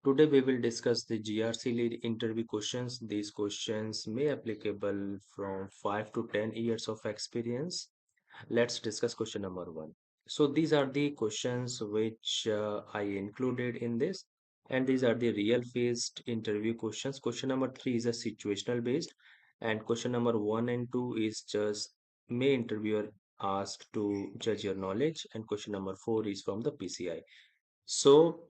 Today we will discuss the GRC lead interview questions. These questions may applicable from 5 to 10 years of experience. Let's discuss question number one. So these are the questions which I included in this, and these are the real faced interview questions. Question number three is a situational based, and question number one and two is just may interviewer asked to judge your knowledge, and question number four is from the PCI. So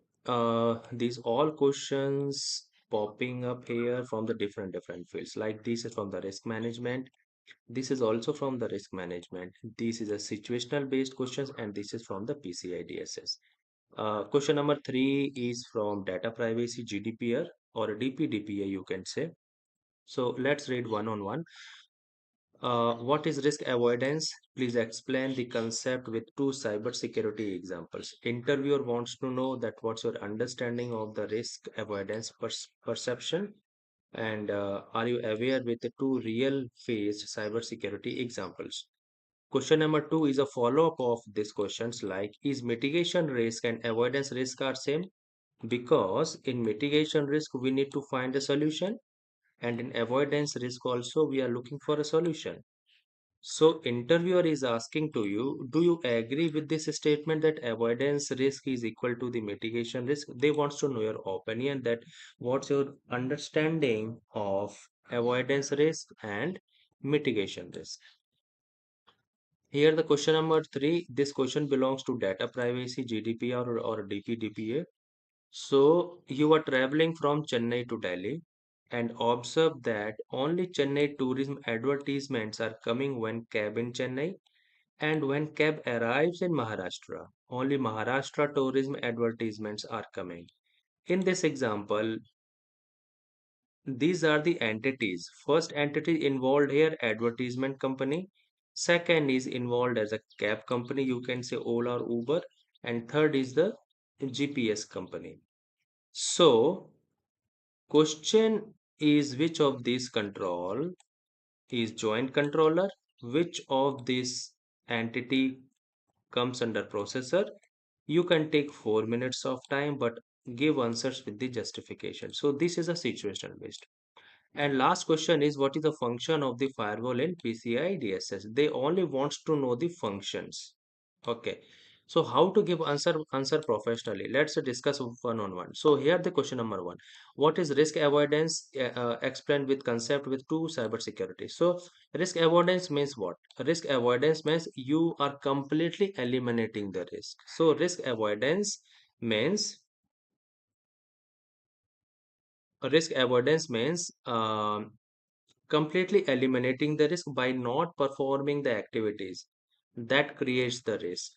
these all questions popping up here from the different fields. Like this is from the risk management. This is also from the risk management. This is a situational based questions, and this is from the PCI DSS. Question number three is from data privacy GDPR or DPDPA, you can say. So let's read one on one. What is risk avoidance? Please explain the concept with two cybersecurity examples. Interviewer wants to know that what's your understanding of the risk avoidance perception, and are you aware with the two real-faced cybersecurity examples? Question number two is a follow-up of these questions like, is mitigation risk and avoidance risk are same? Because in mitigation risk, we need to find a solution, and in avoidance risk also, we are looking for a solution. So interviewer is asking to you, do you agree with this statement that avoidance risk is equal to the mitigation risk? They wants to know your opinion that what's your understanding of avoidance risk and mitigation risk. Here the question number three, this question belongs to data privacy, GDPR or DPDPA. So you are traveling from Chennai to Delhi and observe that only Chennai tourism advertisements are coming when cab in Chennai, and when cab arrives in Maharashtra, only Maharashtra tourism advertisements are coming. In this example, these are the entities. First entity involved here, advertisement company. Second is involved as a cab company, you can say Ola or Uber. And third is the GPS company. So, question is which of these control is joint controller? Which of this entity comes under processor? You can take 4 minutes of time, but give answers with the justification. So this is a situational based. And last question is, what is the function of the firewall in PCI DSS? They only wants to know the functions. Okay. So how to give answer professionally? Let's discuss one on one. So here the question number one. What is risk avoidance? Explained with concept with two cybersecurity. So risk avoidance means what? Risk avoidance means you are completely eliminating the risk. So risk avoidance means completely eliminating the risk by not performing the activities that creates the risk.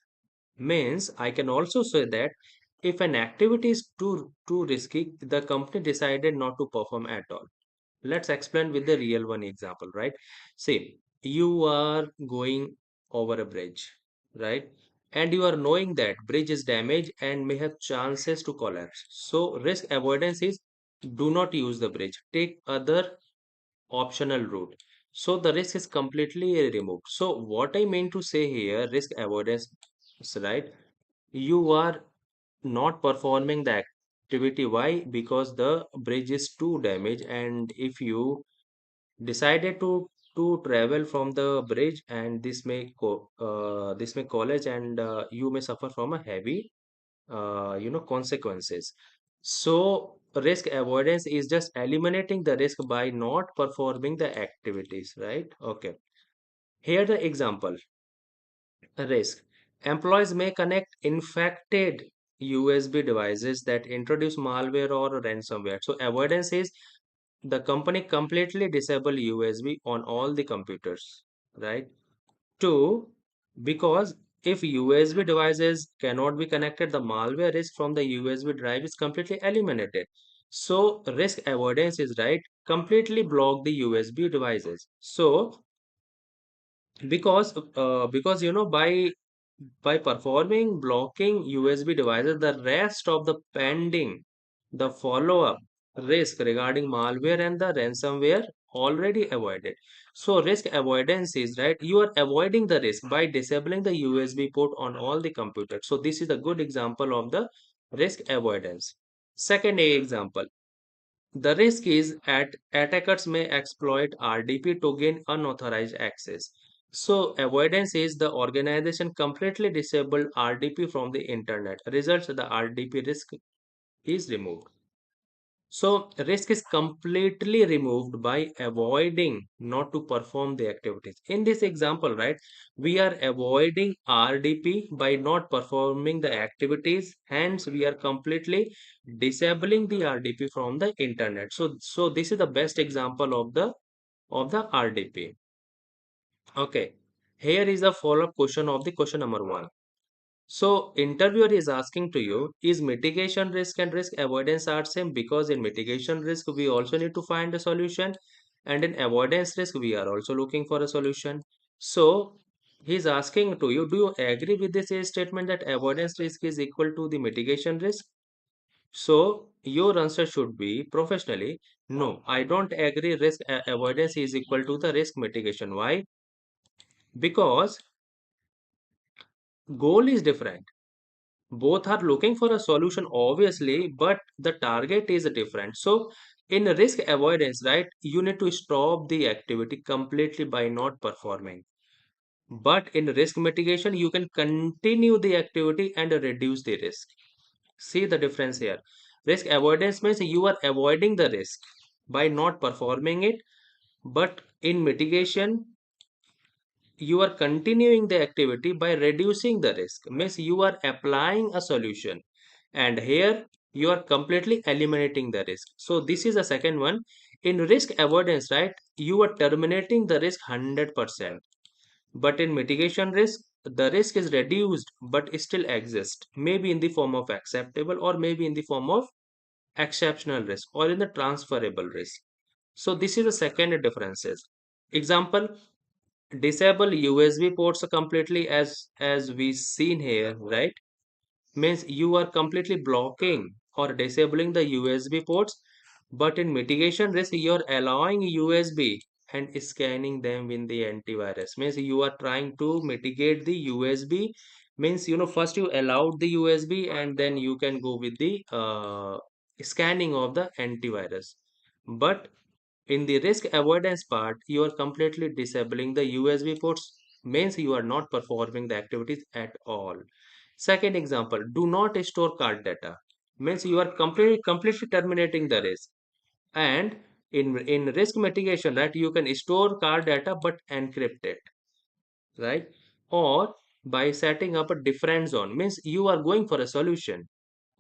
Means I can also say that if an activity is too risky, the company decided not to perform at all. Let's explain with the real one example, right? See, you are going over a bridge, right? And you are knowing that bridge is damaged and may have chances to collapse. So risk avoidance is do not use the bridge. Take other optional route. So the risk is completely removed. So what I mean to say here, risk avoidance, right? You are not performing the activity. Why? Because the bridge is too damaged, and if you decided to travel from the bridge, and this may college, and you may suffer from a heavy consequences. So risk avoidance is just eliminating the risk by not performing the activities, right? Okay, here the example. Risk. Employees may connect infected USB devices that introduce malware or ransomware. So avoidance is the company completely disable USB on all the computers, right? Two, because if USB devices cannot be connected, the malware risk from the USB drive is completely eliminated. So risk avoidance is right, completely block the USB devices. So because by performing blocking USB devices, the rest of the pending, the follow-up risk regarding malware and the ransomware already avoided. So risk avoidance is right. You are avoiding the risk by disabling the USB port on all the computers. So this is a good example of the risk avoidance. Second A example. The risk is at attackers may exploit RDP to gain unauthorized access. So avoidance is the organization completely disabled RDP from the internet. Results, the RDP risk is removed. So risk is completely removed by avoiding not to perform the activities. In this example, right, we are avoiding RDP by not performing the activities. Hence, we are completely disabling the RDP from the internet. So this is the best example of the RDP. Okay. Here is the follow-up question of the question number one. So interviewer is asking to you, is mitigation risk and risk avoidance are same? Because in mitigation risk, we also need to find a solution. And in avoidance risk, we are also looking for a solution. So he's asking to you, do you agree with this statement that avoidance risk is equal to the mitigation risk? So your answer should be professionally, no, I don't agree risk avoidance is equal to the risk mitigation. Why? Because goal is different. Both are looking for a solution obviously, but the target is different. So in risk avoidance, right, you need to stop the activity completely by not performing, but in risk mitigation you can continue the activity and reduce the risk. See the difference here. Risk avoidance means you are avoiding the risk by not performing it, but in mitigation you are continuing the activity by reducing the risk, means you are applying a solution, and here you are completely eliminating the risk. So this is the second one. In risk avoidance, right, you are terminating the risk 100%, but in mitigation risk the risk is reduced but still exists, maybe in the form of acceptable or maybe in the form of exceptional risk or in the transferable risk. So this is the second differences. Example, disable USB ports completely, as we seen here, right, means you are completely blocking or disabling the USB ports, but in mitigation risk you're allowing USB and scanning them in the antivirus, means you are trying to mitigate the USB, means first you allowed the USB and then you can go with the scanning of the antivirus. But in the risk avoidance part, you are completely disabling the USB ports, means you are not performing the activities at all. Second example, do not store card data, means you are completely terminating the risk. And in risk mitigation, right, you can store card data but encrypt it, right? Or by setting up a different zone, means you are going for a solution.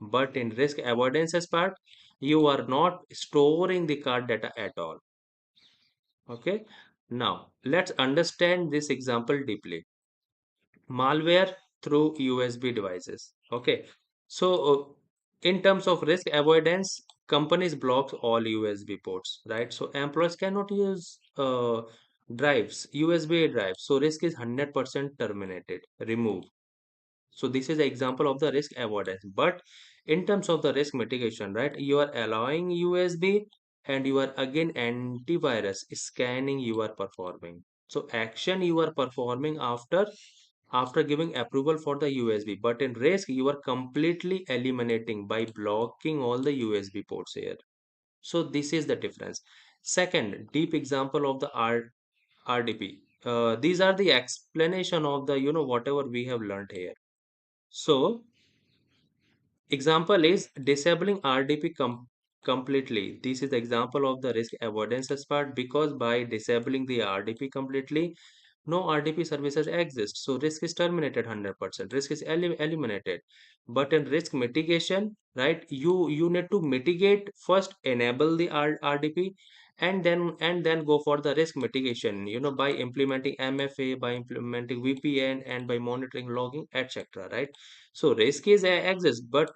But in risk avoidance part, you are not storing the card data at all. Okay, now let's understand this example deeply. Malware through USB devices. Okay, so in terms of risk avoidance, companies blocks all USB ports, right? So employees cannot use USB drives. So risk is 100% terminated, removed. So this is the example of the risk avoidance. But in terms of the risk mitigation, right, you are allowing USB and you are again antivirus scanning you are performing. So action you are performing after giving approval for the USB. But in risk, you are completely eliminating by blocking all the USB ports here. So this is the difference. Second, deep example of the RDP. These are the explanation of the whatever we have learned here. So example is disabling RDP completely. This is the example of the risk avoidance part, because by disabling the RDP completely, no RDP services exist. So risk is terminated 100%. Risk is eliminated. But in risk mitigation, right, you need to mitigate first, enable the RDP, and then go for the risk mitigation, by implementing MFA, by implementing VPN, and by monitoring logging, etc. Right? So risk is exists, but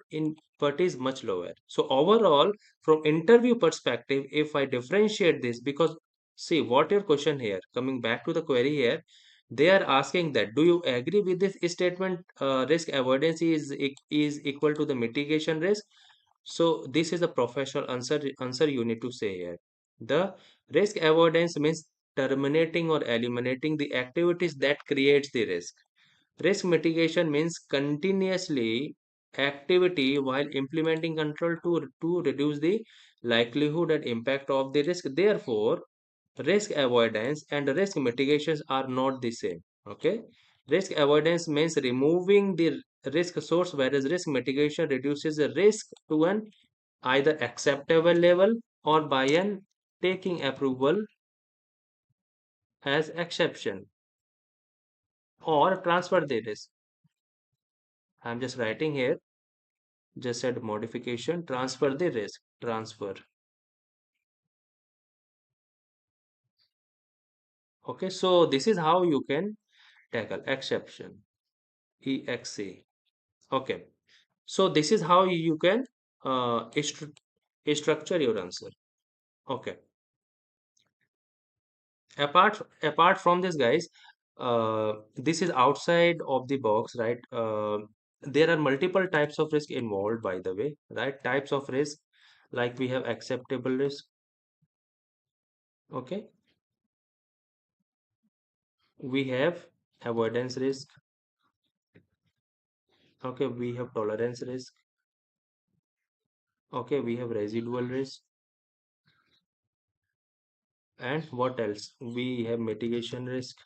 is much lower. So overall, from interview perspective, if I differentiate this, because see what your question here, coming back to the query here, they are asking that do you agree with this statement, risk avoidance is equal to the mitigation risk. So this is the professional answer you need to say here. The risk avoidance means terminating or eliminating the activities that creates the risk. Risk mitigation means continuously activity while implementing control to reduce the likelihood and impact of the risk. Therefore, risk avoidance and risk mitigations are not the same. Okay, risk avoidance means removing the risk source, whereas risk mitigation reduces the risk to an either acceptable level or by an taking approval as exception or transfer the risk. I'm just writing here, just said modification, transfer the risk, transfer. Okay, so this is how you can tackle exception, EXE. Okay, so this is how you can structure your answer. Okay, apart from this, guys, this is outside of the box, right? There are multiple types of risk involved, by the way, right? Types of risk, like we have acceptable risk. Okay, we have avoidance risk. Okay, we have tolerance risk. Okay, we have residual risk. And what else? We have mitigation risk.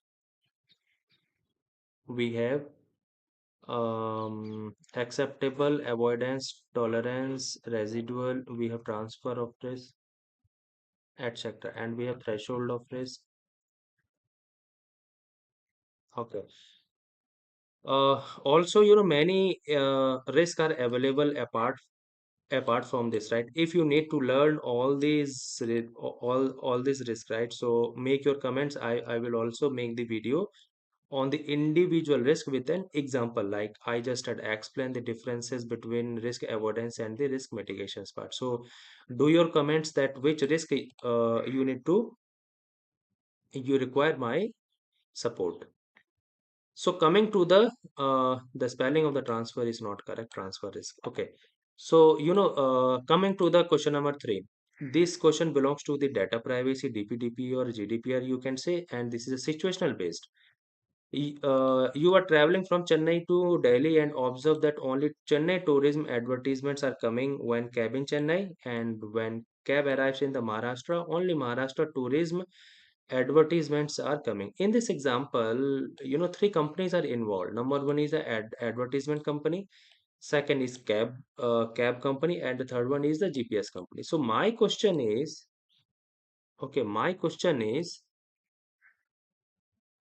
We have acceptable, avoidance, tolerance, residual. We have transfer of risk, etc. And we have threshold of risk. Okay. Also, many risks are available apart from this, right? If you need to learn all these risks, right? So make your comments. I will also make the video on the individual risk with an example, like I just had explained the differences between risk avoidance and the risk mitigations part. So do your comments that which risk you require my support. So coming to the spelling of the transfer is not correct, transfer risk. Okay, so coming to the question number 3. This question belongs to the data privacy, DPDP or GDPR, you can say, and this is a situational based. You are traveling from Chennai to Delhi and observe that only Chennai tourism advertisements are coming when cab in Chennai, and when cab arrives in the Maharashtra, only Maharashtra tourism advertisements are coming. In this example, three companies are involved. Number one is the advertisement company, second is cab company, and the third one is the GPS company. So my question is, okay, my question is,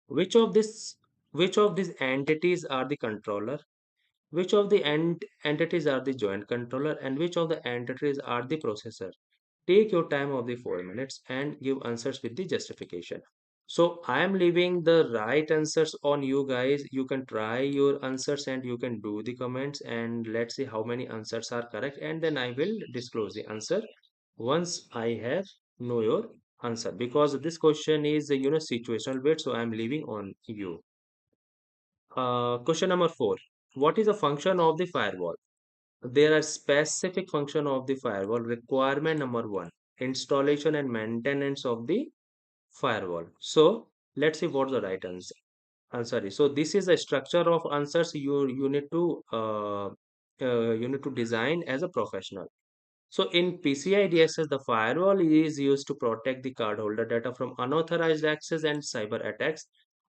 which of this which of these entities are the controller, which of the entities are the joint controller, and which of the entities are the processor? Take your time of the 4 minutes and give answers with the justification. So I am leaving the right answers on you guys. You can try your answers and you can do the comments, and let's see how many answers are correct, and then I will disclose the answer once I have know your answer, because this question is situational based, so I am leaving on you. Question number 4. What is the function of the firewall? There are specific function of the firewall. Requirement number 1, installation and maintenance of the firewall. So let's see what the right answer is. So this is a structure of answers you need to design as a professional. So in PCI DSS, the firewall is used to protect the cardholder data from unauthorized access and cyber attacks.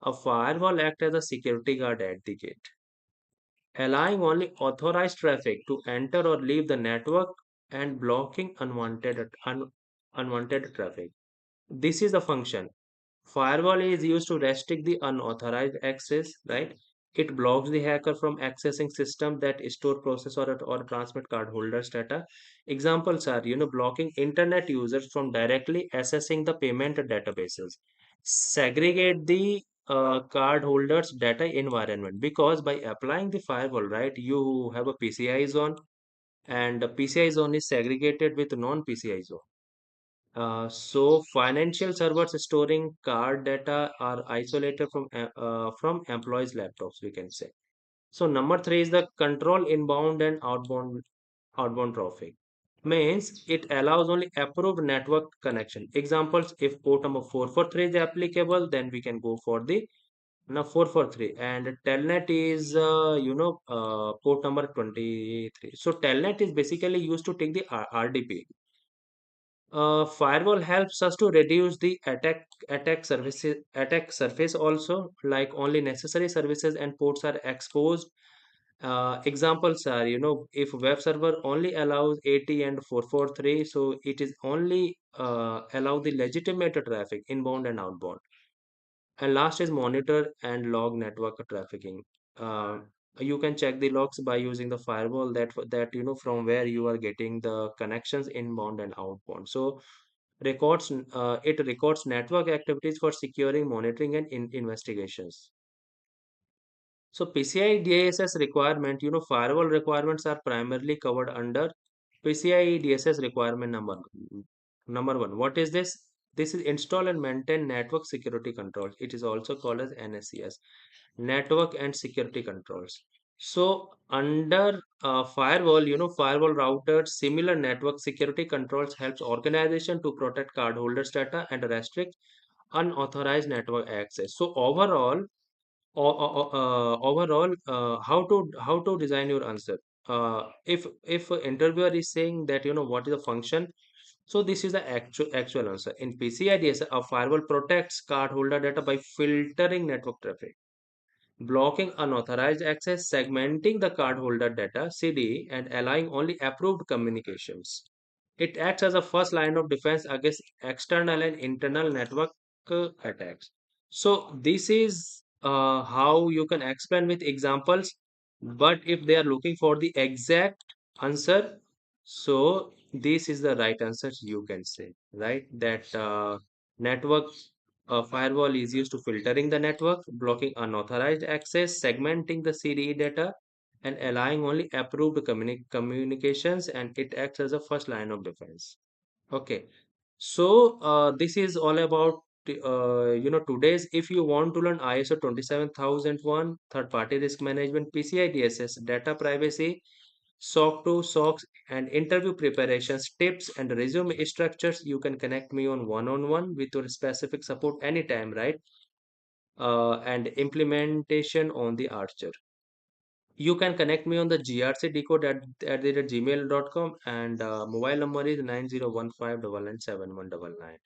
A firewall acts as a security guard at the gate, allowing only authorized traffic to enter or leave the network and blocking unwanted traffic. This is the function. Firewall is used to restrict the unauthorized access, right? It blocks the hacker from accessing systems that store, process, or transmit cardholders data. Examples are, blocking internet users from directly accessing the payment databases. Segregate the cardholders data environment, because by applying the firewall, right, you have a PCI zone, and the PCI zone is segregated with non-PCI zone. So financial servers storing card data are isolated from employees' laptops, we can say. So number 3 is the control inbound and outbound traffic. Means it allows only approved network connection. Examples, if port number 443 is applicable, then we can go for the Now 443 and telnet is port number 23. So telnet is basically used to take the RDP. Firewall helps us to reduce the attack surface also, like only necessary services and ports are exposed. Examples are, if web server only allows 80 and 443, so it is only allow the legitimate traffic inbound and outbound. And last is monitor and log network trafficking. Uh, you can check the logs by using the firewall that from where you are getting the connections inbound and outbound. So it records network activities for securing, monitoring, and investigations. So PCI DSS requirement, firewall requirements are primarily covered under PCI DSS requirement number one. What is this? This is install and maintain network security controls. It is also called as NSCS, network and security controls. So under firewall, firewall routers, similar network security controls helps organization to protect cardholders data and restrict unauthorized network access. So overall, how to design your answer. If a interviewer is saying that what is the function, so this is the actual answer. In PCI DSS, a firewall protects cardholder data by filtering network traffic, blocking unauthorized access, segmenting the cardholder data CD, and allowing only approved communications. It acts as a first line of defense against external and internal network attacks. So this is how you can explain with examples. But if they are looking for the exact answer, so this is the right answer you can say, right? That network firewall is used to filtering the network, blocking unauthorized access, segmenting the CDE data, and allowing only approved communications, and it acts as a first line of defense. Okay, so this is all about today's. If you want to learn ISO 27001, third party risk management, PCI DSS, data privacy, SOC 2, SOX, and interview preparations, tips, and resume structures, you can connect me on one-on-one with your specific support anytime, right? And implementation on the Archer. You can connect me on the GRC decode at the gmail.com, and mobile number is 9015997199.